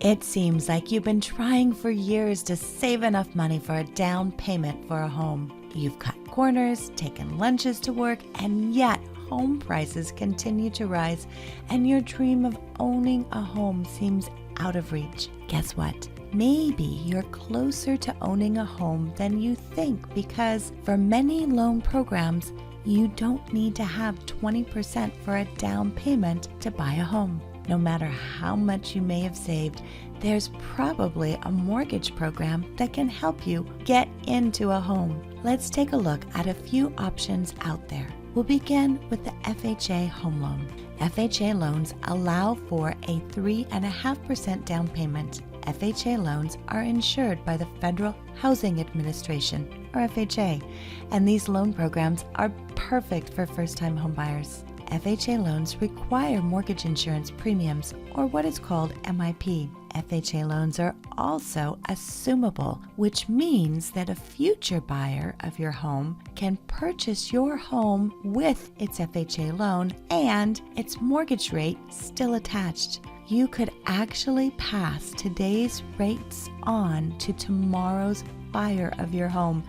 It seems like you've been trying for years to save enough money for a down payment for a home. You've cut corners, taken lunches to work, and yet home prices continue to rise, and your dream of owning a home seems out of reach. Guess what? Maybe you're closer to owning a home than you think, because for many loan programs, you don't need to have 20% for a down payment to buy a home. No matter how much you may have saved, there's probably a mortgage program that can help you get into a home. Let's take a look at a few options out there. We'll begin with the FHA home loan. FHA loans allow for a 3.5% down payment. FHA loans are insured by the Federal Housing Administration, or FHA, and these loan programs are perfect for first-time homebuyers. FHA loans require mortgage insurance premiums, or what is called MIP. FHA loans are also assumable, which means that a future buyer of your home can purchase your home with its FHA loan and its mortgage rate still attached. You could actually pass today's rates on to tomorrow's buyer of your home.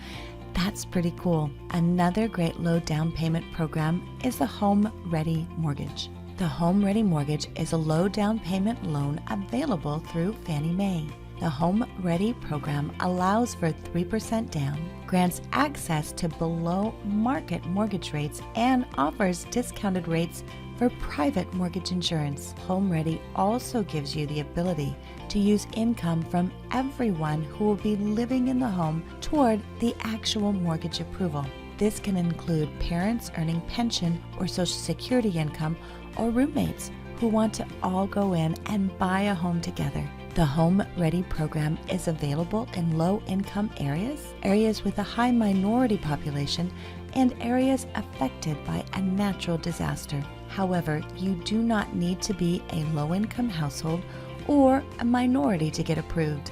That's pretty cool. Another great low down payment program is the Home Ready Mortgage. The Home Ready Mortgage is a low down payment loan available through Fannie Mae. The Home Ready program allows for 3% down, grants access to below market mortgage rates, and offers discounted rates for private mortgage insurance. Home Ready also gives you the ability to use income from everyone who will be living in the home toward the actual mortgage approval. This can include parents earning pension or Social Security income, or roommates who want to all go in and buy a home together. The Home Ready program is available in low-income areas with a high minority population, and areas affected by a natural disaster. However, you do not need to be a low-income household or a minority to get approved.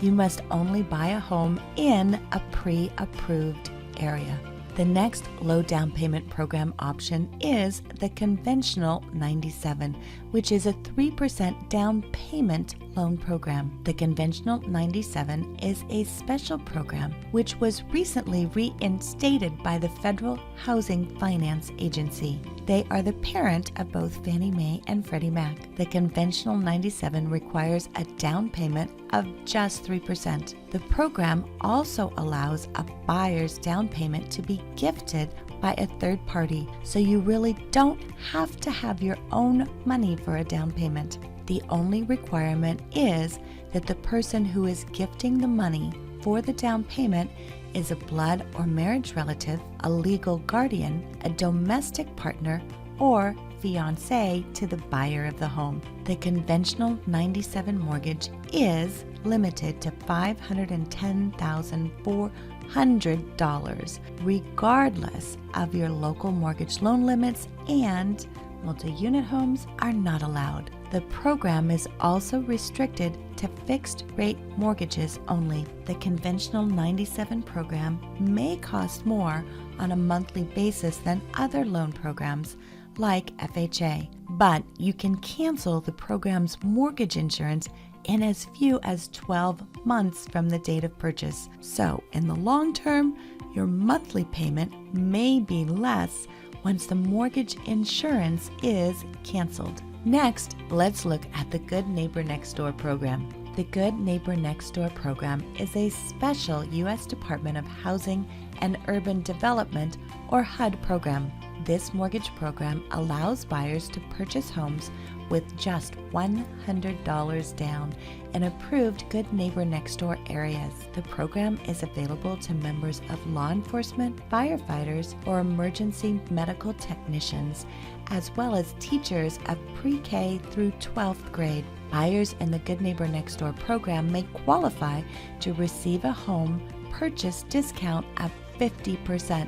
You must only buy a home in a pre-approved area. The next low down payment program option is the conventional 97, which is a 3% down payment loan program. The conventional 97 is a special program which was recently reinstated by the Federal Housing Finance Agency. They are the parent of both Fannie Mae and Freddie Mac. The conventional 97 requires a down payment of just 3%. The program also allows a buyer's down payment to be gifted by a third party, so you really don't have to have your own money for a down payment. The only requirement is that the person who is gifting the money for the down payment is a blood or marriage relative, a legal guardian, a domestic partner, or fiancé to the buyer of the home. The conventional 97 mortgage is limited to $510,400 regardless of your local mortgage loan limits, and multi-unit homes are not allowed. The program is also restricted to fixed-rate mortgages only. The conventional 97 program may cost more on a monthly basis than other loan programs like FHA, but you can cancel the program's mortgage insurance in as few as 12 months from the date of purchase. So, in the long term, your monthly payment may be less once the mortgage insurance is canceled. Next, let's look at the Good Neighbor Next Door program. The Good Neighbor Next Door program is a special U.S. Department of Housing and Urban Development, or HUD program. This mortgage program allows buyers to purchase homes with just $100 down in approved Good Neighbor Next Door areas. The program is available to members of law enforcement, firefighters, or emergency medical technicians, as well as teachers of pre-K through 12th grade. Buyers in the Good Neighbor Next Door program may qualify to receive a home purchase discount of 50%.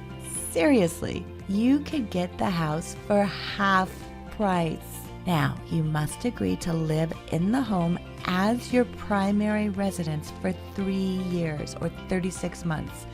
Seriously, you could get the house for half price. Now, you must agree to live in the home as your primary residence for 3 years or 36 months.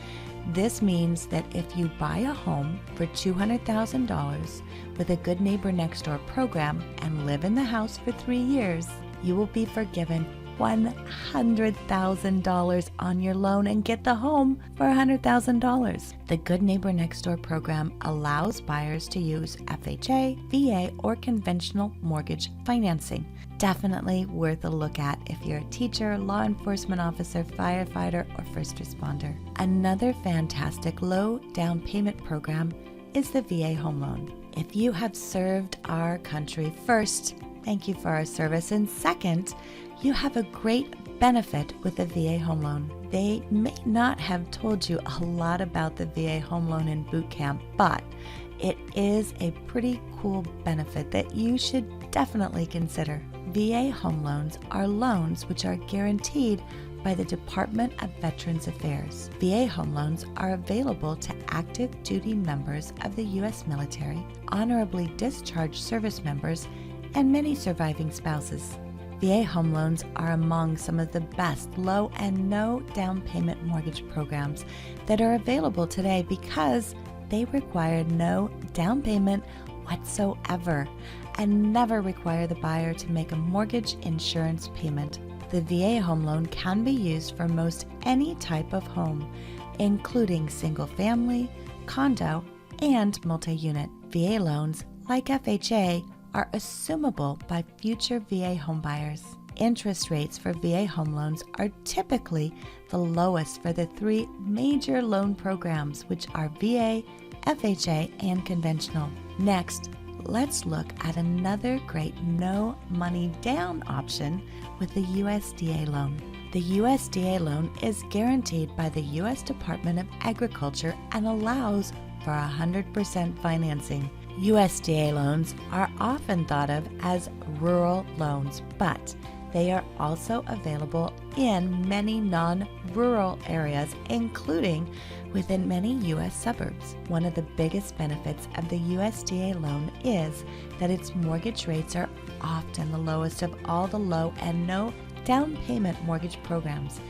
This means that if you buy a home for $200,000 with a Good Neighbor Next Door program and live in the house for 3 years, you will be forgiven $100,000 on your loan and get the home for $100,000. The Good Neighbor Next Door program allows buyers to use FHA, VA, or conventional mortgage financing. Definitely worth a look at if you're a teacher, law enforcement officer, firefighter, or first responder. Another fantastic low down payment program is the VA Home Loan. If you have served our country, first, thank you for our service, and second, you have a great benefit with the VA Home Loan. They may not have told you a lot about the VA Home Loan in boot camp, but it is a pretty cool benefit that you should definitely consider. VA Home Loans are loans which are guaranteed by the Department of Veterans Affairs. VA Home Loans are available to active duty members of the U.S. military, honorably discharged service members, and many surviving spouses. VA Home Loans are among some of the best low and no down payment mortgage programs that are available today because they require no down payment whatsoever and never require the buyer to make a mortgage insurance payment. The VA Home Loan can be used for most any type of home, including single family, condo, and multi-unit. VA loans, like FHA, are assumable by future VA homebuyers. Interest rates for VA home loans are typically the lowest for the three major loan programs, which are VA, FHA, and conventional. Next, let's look at another great no money down option with the USDA loan. The USDA loan is guaranteed by the U.S. Department of Agriculture and allows for 100% financing. USDA loans are often thought of as rural loans, but they are also available in many non-rural areas, including within many U.S. suburbs. One of the biggest benefits of the USDA loan is that its mortgage rates are often the lowest of all the low and no down payment mortgage programs,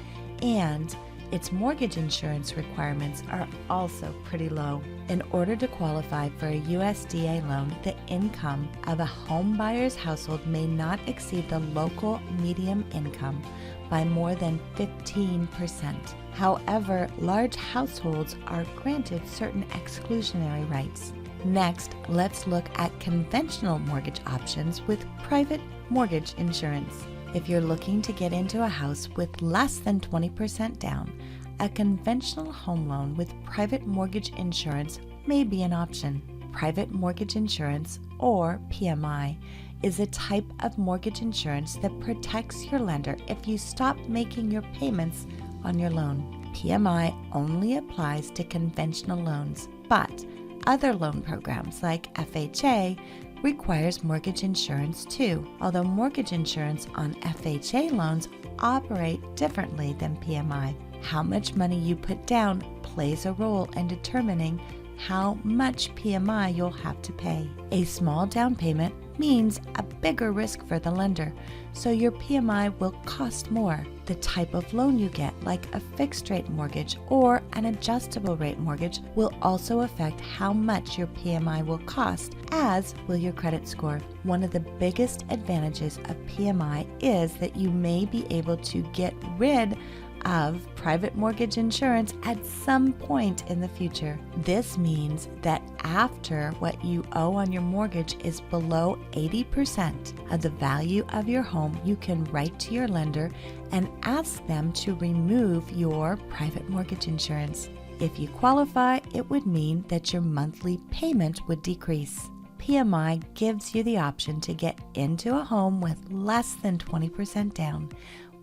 and its mortgage insurance requirements are also pretty low. In order to qualify for a USDA loan, the income of a home buyer's household may not exceed the local median income by more than 15%. However, large households are granted certain exclusionary rights. Next, let's look at conventional mortgage options with private mortgage insurance. If you're looking to get into a house with less than 20% down, a conventional home loan with private mortgage insurance may be an option. Private mortgage insurance, or PMI, is a type of mortgage insurance that protects your lender if you stop making your payments on your loan. PMI only applies to conventional loans, but other loan programs like FHA requires mortgage insurance too, although mortgage insurance on FHA loans operate differently than PMI. How much money you put down plays a role in determining how much PMI you'll have to pay. A small down payment means a bigger risk for the lender, so your PMI will cost more. The type of loan you get, like a fixed rate mortgage or an adjustable rate mortgage, will also affect how much your PMI will cost, as will your credit score. One of the biggest advantages of PMI is that you may be able to get rid of private mortgage insurance at some point in the future. This means that after what you owe on your mortgage is below 80% of the value of your home, you can write to your lender and ask them to remove your private mortgage insurance. If you qualify, it would mean that your monthly payment would decrease. PMI gives you the option to get into a home with less than 20% down,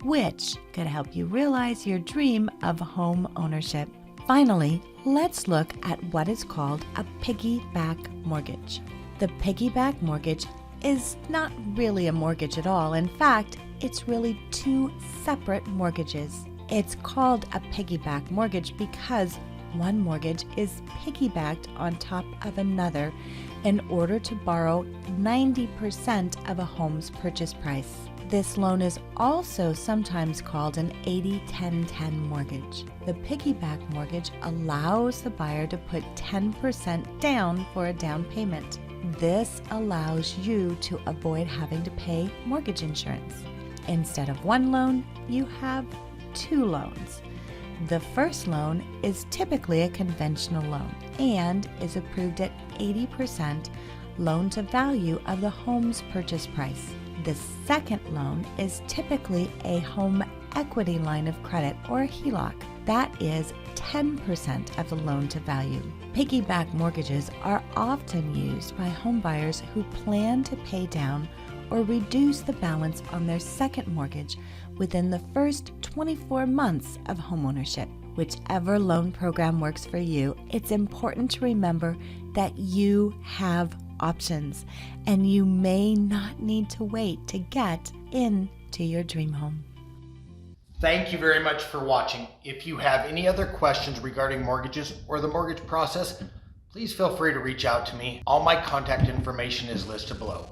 which could help you realize your dream of home ownership. Finally, let's look at what is called a piggyback mortgage. The piggyback mortgage is not really a mortgage at all. In fact, it's really two separate mortgages. It's called a piggyback mortgage because one mortgage is piggybacked on top of another in order to borrow 90% of a home's purchase price. This loan is also sometimes called an 80-10-10 mortgage. The piggyback mortgage allows the buyer to put 10% down for a down payment. This allows you to avoid having to pay mortgage insurance. Instead of one loan, you have two loans. The first loan is typically a conventional loan and is approved at 80% loan to value of the home's purchase price. The second loan is typically a home equity line of credit or a HELOC. That is 10% of the loan to value. Piggyback mortgages are often used by homebuyers who plan to pay down or reduce the balance on their second mortgage within the first 24 months of homeownership. Whichever loan program works for you, it's important to remember that you have options and you may not need to wait to get into your dream home. Thank you very much for watching. If you have any other questions regarding mortgages or the mortgage process, please feel free to reach out to me. All my contact information is listed below.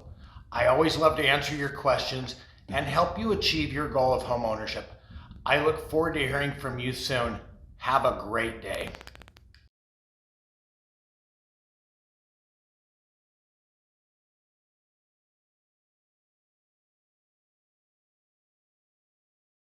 I always love to answer your questions and help you achieve your goal of home ownership. I look forward to hearing from you soon. Have a great day.